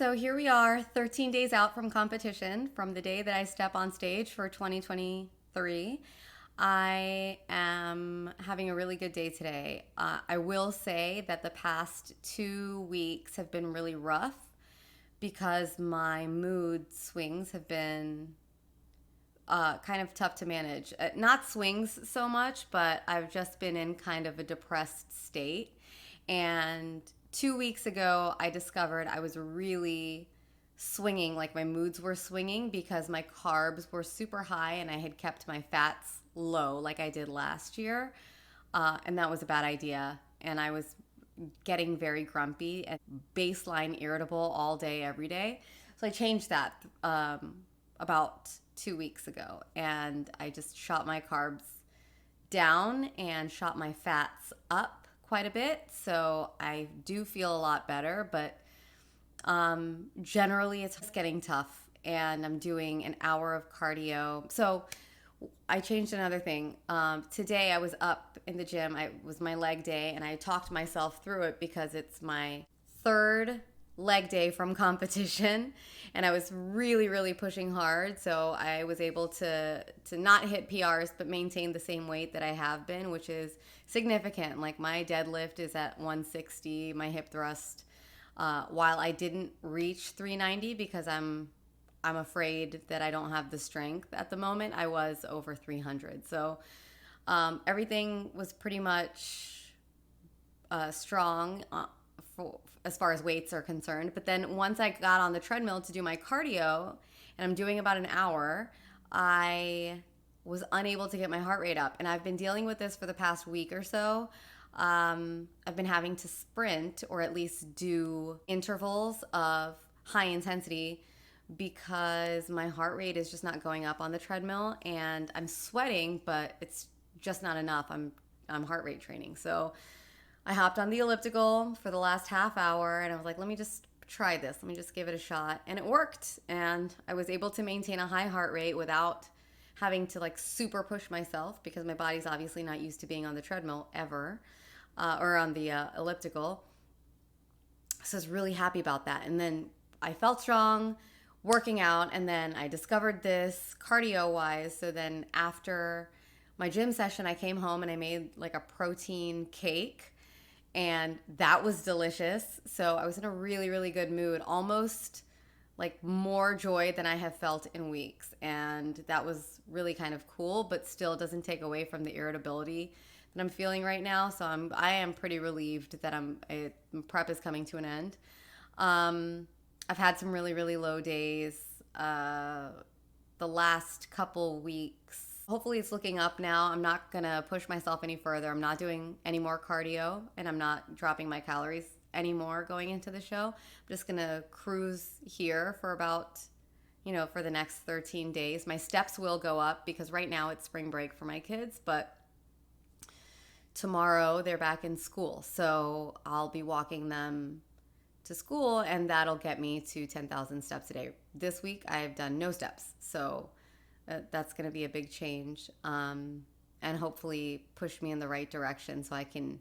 So here we are, 13 days out from competition, from the day that I step on stage for 2023. I am having a really good day today. I will say that the past 2 weeks have been really rough because my mood swings have been kind of tough to manage. Not swings so much, but I've just been in kind of a depressed state. And 2 weeks ago, I discovered I was really swinging, like my moods were swinging because my carbs were super high and I had kept my fats low like I did last year. And that was a bad idea. And I was getting very grumpy and baseline irritable all day, every day. So I changed that about 2 weeks ago. And I just shot my carbs down and shot my fats up quite a bit. So I do feel a lot better, but generally it's getting tough. And I'm doing an hour of cardio. So I changed another thing. Today I was up in the gym. It was my leg day, and I talked myself through it because it's my third leg day from competition, and I was really, really pushing hard. So I was able to not hit PRs, but maintain the same weight that I have been, which is significant. Like my deadlift is at 160, my hip thrust. While I didn't reach 390 because I'm afraid that I don't have the strength at the moment, I was over 300. So everything was pretty much strong as far as weights are concerned. But then once I got on the treadmill to do my cardio, and I'm doing about an hour, I was unable to get my heart rate up. And I've been dealing with this for the past week or so. I've been having to sprint or at least do intervals of high intensity because my heart rate is just not going up on the treadmill, and I'm sweating, but it's just not enough. I'm heart rate training. So I hopped on the elliptical for the last half hour, and I was like, let me just try this. Let me just give it a shot. And it worked. And I was able to maintain a high heart rate without having to like super push myself, because my body's obviously not used to being on the treadmill ever, or on the elliptical. So I was really happy about that. And then I felt strong working out, and then I discovered this cardio wise. So then after my gym session, I came home and I made like a protein cake, and that was delicious. So I was in a really, really good mood, almost like more joy than I have felt in weeks. And that was really kind of cool, but still doesn't take away from the irritability that I'm feeling right now. So I am pretty relieved that prep is coming to an end. I've had some really, really low days the last couple weeks. Hopefully it's looking up now. I'm not going to push myself any further. I'm not doing any more cardio, and I'm not dropping my calories anymore going into the show. I'm just going to cruise here for about, for the next 13 days. My steps will go up because right now it's spring break for my kids, but tomorrow they're back in school. So I'll be walking them to school, and that'll get me to 10,000 steps a day. This week I've done no steps, so that's going to be a big change, and hopefully push me in the right direction so I can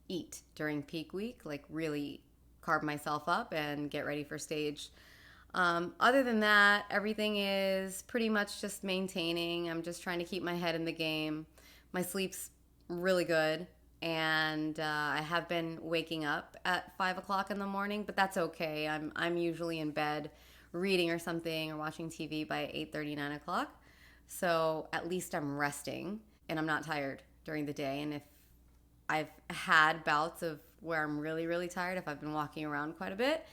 eat during peak week, like really carb myself up and get ready for stage. Other than that, everything is pretty much just maintaining. I'm just trying to keep my head in the game. My sleep's really good. And I have been waking up at 5 o'clock in the morning, but that's okay. I'm usually in bed reading or something or watching TV by 8:30, 9 o'clock. So at least I'm resting and I'm not tired during the day. And if I've had bouts of where I'm really, really tired, if I've been walking around quite a bit,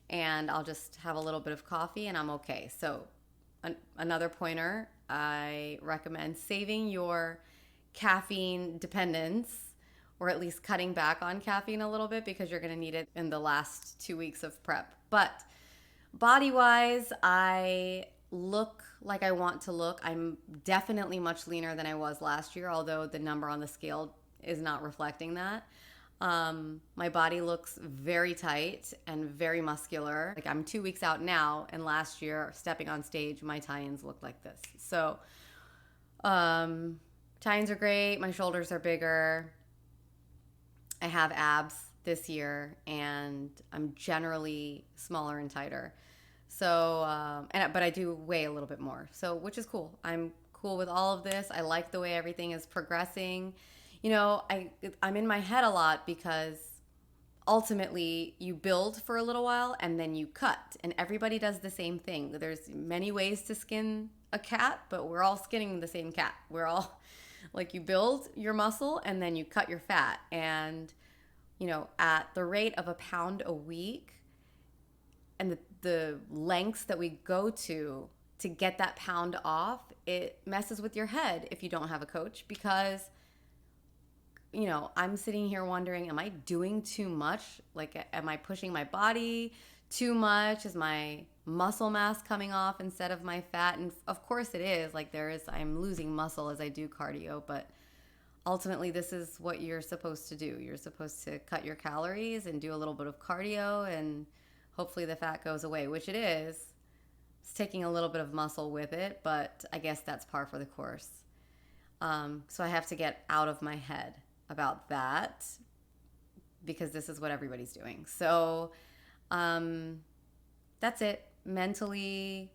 and I'll just have a little bit of coffee and I'm okay. So another pointer, I recommend saving your caffeine dependence, or at least cutting back on caffeine a little bit, because you're going to need it in the last 2 weeks of prep. But body-wise, I look like I want to look. I'm definitely much leaner than I was last year, although the number on the scale is not reflecting that. My body looks very tight and very muscular. Like I'm 2 weeks out now, and last year, stepping on stage, my tie-ins looked like this. So tie-ins are great. My shoulders are bigger. I have abs this year, and I'm generally smaller and tighter. So, but I do weigh a little bit more, so which is cool. I'm cool with all of this. I like the way everything is progressing. You know, I'm in my head a lot because ultimately you build for a little while and then you cut, and everybody does the same thing. There's many ways to skin a cat, but we're all skinning the same cat. We're all like, you build your muscle and then you cut your fat, and you know, at the rate of a pound a week and the lengths that we go to get that pound off, it messes with your head if you don't have a coach, because you know, I'm sitting here wondering, am I doing too much? Like, am I pushing my body too much? Is my muscle mass coming off instead of my fat? And of course it is. Like, I'm losing muscle as I do cardio, but ultimately this is what you're supposed to do. You're supposed to cut your calories and do a little bit of cardio, and hopefully the fat goes away, which it is. It's taking a little bit of muscle with it, but I guess that's par for the course. So I have to get out of my head about that, because this is what everybody's doing. So that's it. Mentally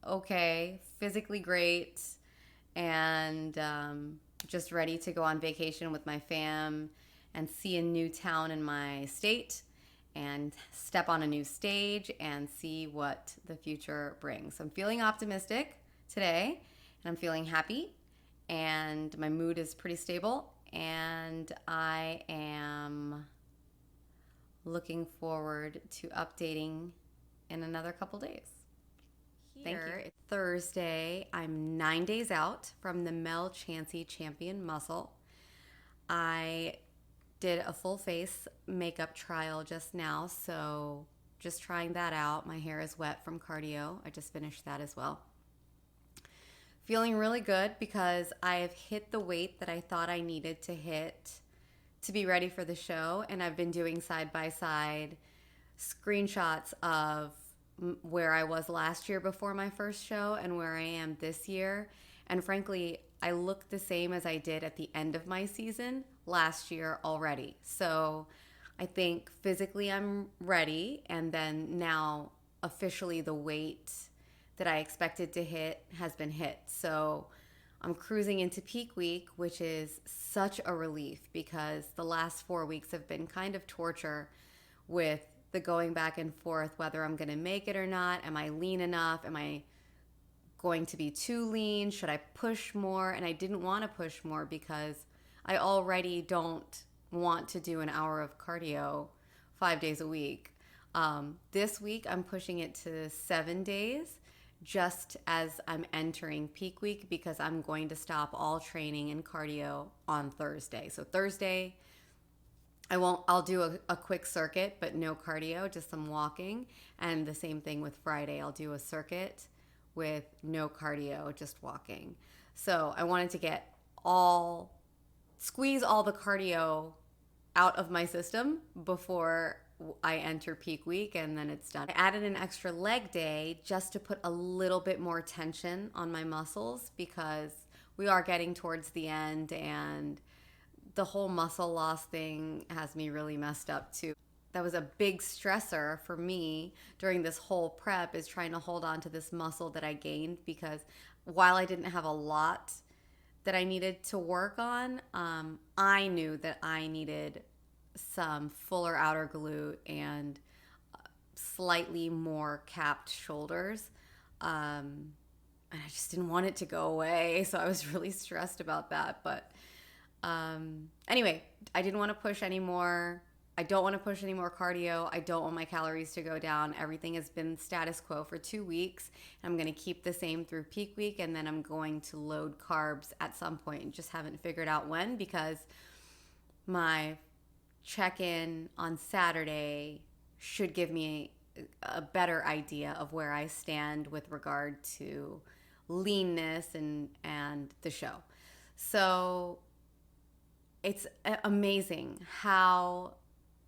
okay, physically great, and just ready to go on vacation with my fam and see a new town in my state and step on a new stage and see what the future brings. I'm feeling optimistic today, and I'm feeling happy, and my mood is pretty stable, and I am looking forward to updating in another couple days. Thank you. It's Thursday. I'm 9 days out from the Mel Chancey Champion Muscle. I did a full face makeup trial just now, so just trying that out. My hair is wet from cardio. I just finished that as well. Feeling really good because I have hit the weight that I thought I needed to hit to be ready for the show, and I've been doing side-by-side screenshots of where I was last year before my first show and where I am this year. And frankly, I look the same as I did at the end of my season last year already. So I think physically I'm ready, and then now officially the weight that I expected to hit has been hit. So I'm cruising into peak week, which is such a relief because the last 4 weeks have been kind of torture with the going back and forth, whether I'm going to make it or not. Am I lean enough? Am I going to be too lean? Should I push more? And I didn't want to push more because I already don't want to do an hour of cardio 5 days a week. This week I'm pushing it to 7 days just as I'm entering peak week, because I'm going to stop all training and cardio on Thursday. So Thursday, I'll do a quick circuit, but no cardio, just some walking. And the same thing with Friday. I'll do a circuit with no cardio, just walking. So I wanted to squeeze all the cardio out of my system before I enter peak week, and then it's done. I added an extra leg day just to put a little bit more tension on my muscles, because we are getting towards the end, and the whole muscle loss thing has me really messed up too. That was a big stressor for me during this whole prep, is trying to hold on to this muscle that I gained, because while I didn't have a lot that I needed to work on, I knew that I needed some fuller outer glute and slightly more capped shoulders. And I just didn't want it to go away, so I was really stressed about that. But anyway, I didn't want to push anymore. I don't want to push any more cardio. I don't want my calories to go down. Everything has been status quo for 2 weeks. I'm going to keep the same through peak week, and then I'm going to load carbs at some point. Just haven't figured out when, because my check-in on Saturday should give me a better idea of where I stand with regard to leanness and the show. So it's amazing how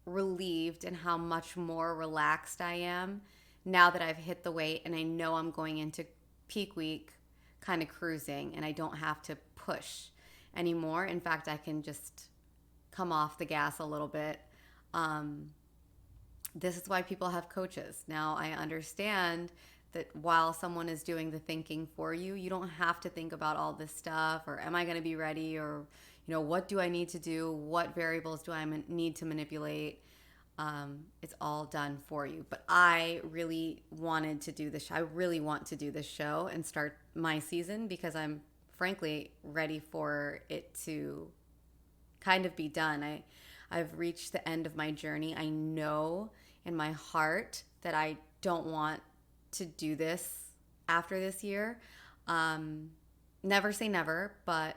relieved and how much more relaxed I am now that I've hit the weight, and I know I'm going into peak week kind of cruising, and I don't have to push anymore. In fact, I can just come off the gas a little bit. This is why people have coaches. Now, I understand that while someone is doing the thinking for you, you don't have to think about all this stuff, or am I going to be ready, or what do I need to do, what variables do I need to manipulate. It's all done for you. But I really wanted to do this. I really want to do this show and start my season because I'm frankly ready for it to kind of be done. I've reached the end of my journey. I know in my heart that I don't want to do this after this year. Never say never, but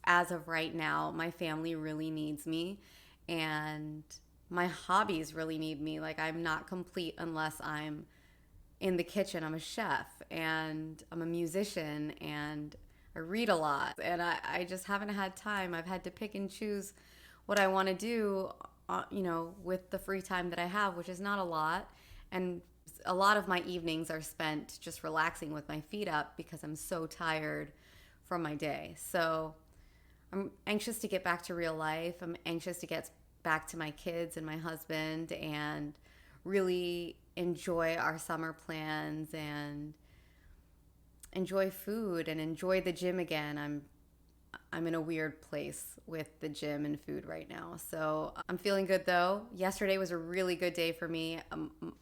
as of right now, my family really needs me, and my hobbies really need me. Like, I'm not complete unless I'm in the kitchen. I'm a chef, and I'm a musician, and I read a lot, and I just haven't had time. I've had to pick and choose what I want to do, with the free time that I have, which is not a lot. And a lot of my evenings are spent just relaxing with my feet up because I'm so tired from my day. So I'm anxious to get back to real life. I'm anxious to get back to my kids and my husband and really enjoy our summer plans and enjoy food and enjoy the gym again. I'm in a weird place with the gym and food right now. So I'm feeling good though. Yesterday was a really good day for me.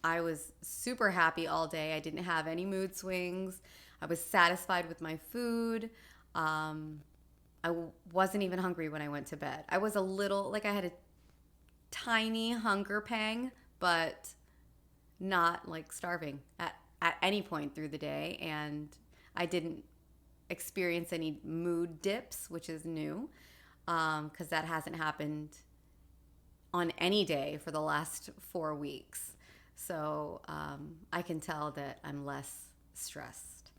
I was super happy all day. I didn't have any mood swings. I was satisfied with my food. I wasn't even hungry when I went to bed. I was a little, I had a tiny hunger pang, but not starving at any point through the day. And I didn't experience any mood dips, which is new, because that hasn't happened on any day for the last 4 weeks. So I can tell that I'm less stressed.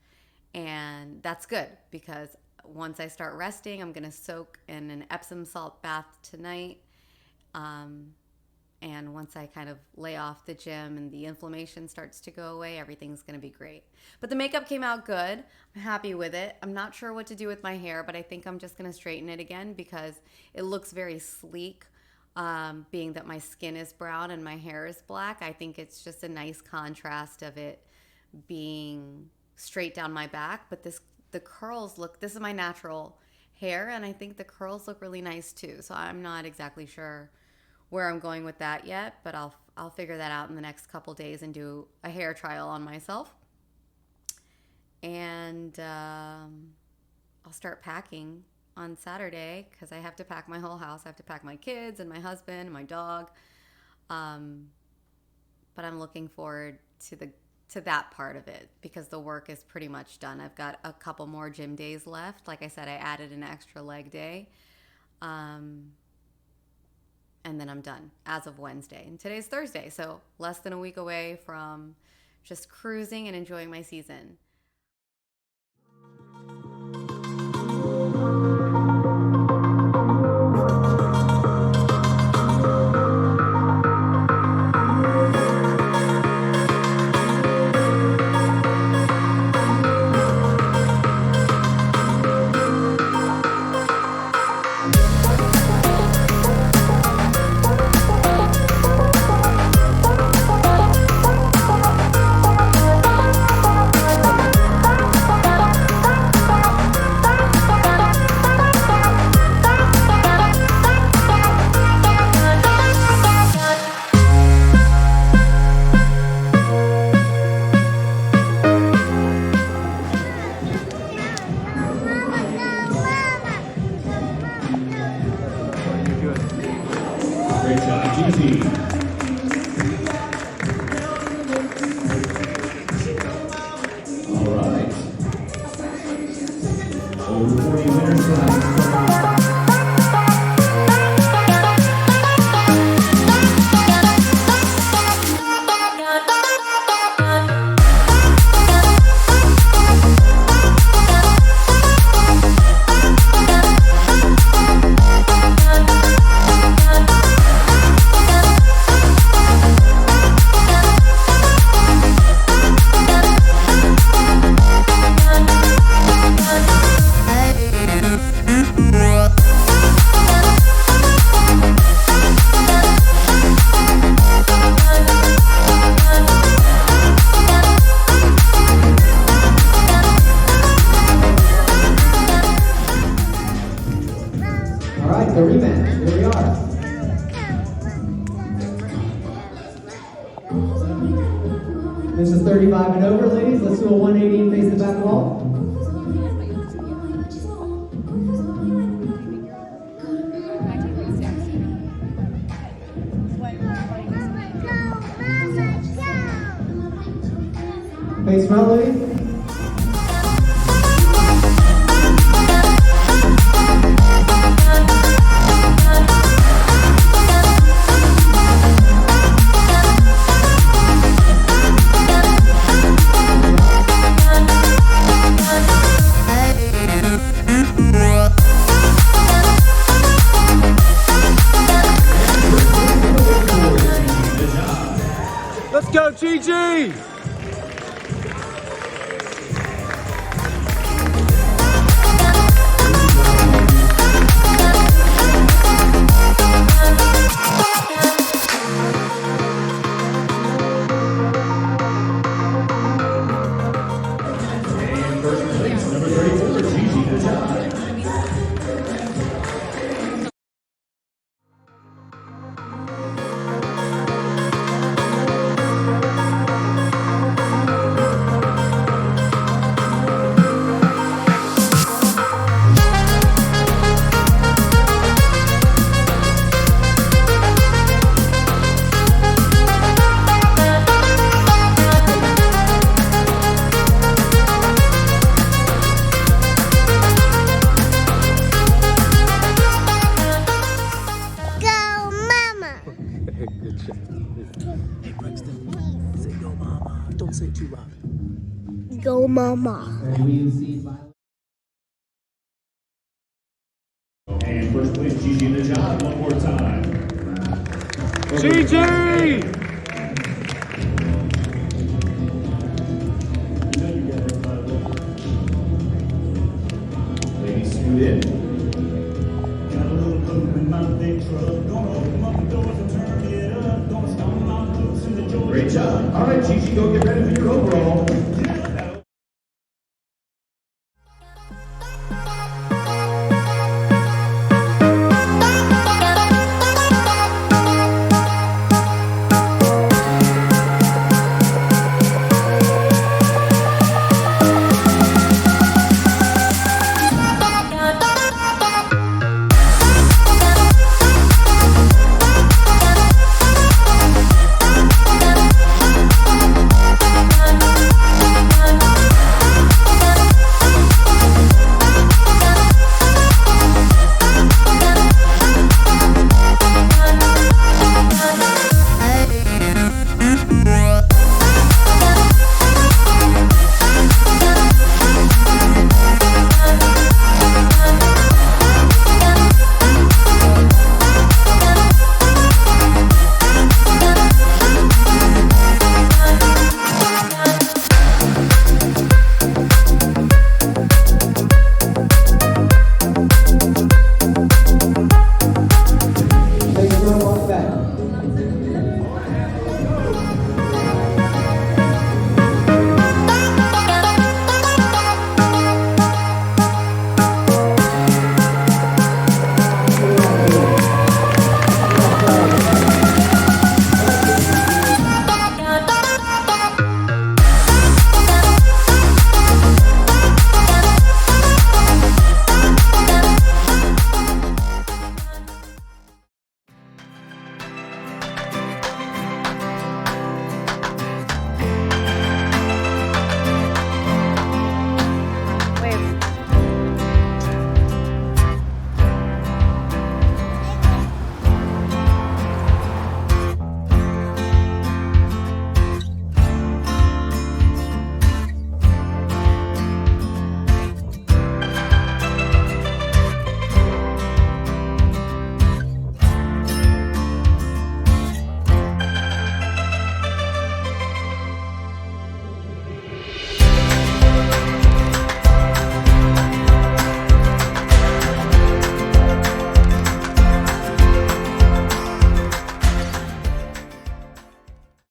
And that's good, because once I start resting, I'm going to soak in an Epsom salt bath tonight. And once I kind of lay off the gym and the inflammation starts to go away, everything's going to be great. But the makeup came out good. I'm happy with it. I'm not sure what to do with my hair, but I think I'm just going to straighten it again because it looks very sleek, being that my skin is brown and my hair is black. I think it's just a nice contrast of it being straight down my back. But the curls look, this is my natural hair, and I think the curls look really nice too. So I'm not exactly sure where I'm going with that yet, but I'll figure that out in the next couple days and do a hair trial on myself. And I'll start packing on Saturday because I have to pack my whole house. I have to pack my kids and my husband and my dog. But I'm looking forward to that part of it because the work is pretty much done. I've got a couple more gym days left. Like I said, I added an extra leg day. And then I'm done as of Wednesday. And today's Thursday, so less than a week away from just cruising and enjoying my season. event. Here we are. This is 35 and over, ladies. Let's do a 180 and face the back wall. Face front, ladies. Let's go, Gigi! Don't say it too loud. Go, Mama. And first place, Gigi in the job, one more time. Gigi! Ladies, scoot in. Got a little poop in my big truck. Gonna open up the doors and turn it up. Gonna stomp my boots in the Georgia. Great job. All right, Gigi, go get ready for your overall.